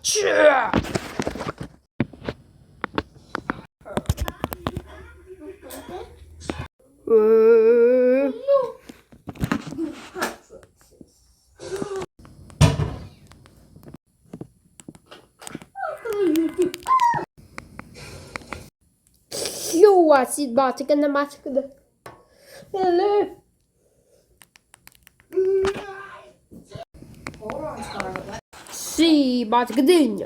쯔! Joa, zit batik en de maskede. Hello. Hold on, Scarlett. Si, batik din.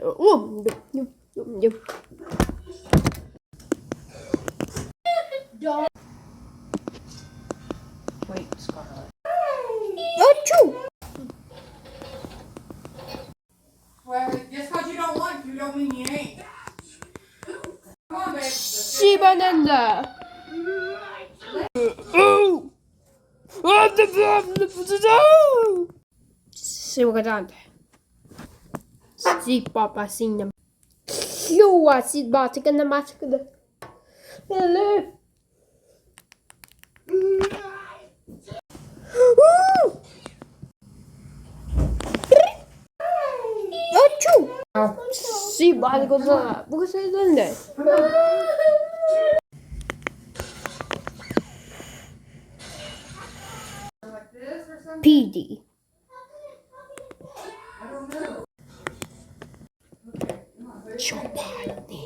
Wait, Scarlett. Achoo! Well, just because you don't want to don't mean you ain't. Come on, babe. Si, banana. Oh! Segurando. Si, papacinha. Joa, zit batik en de maskede. Hello. Achoo! Si, batik olsa. Bu kadar döndü. Like this or something? PD. I don't know. Okay, come on, put it Chopani.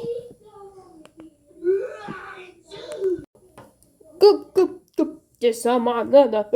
Gup gup gup. De zamanında.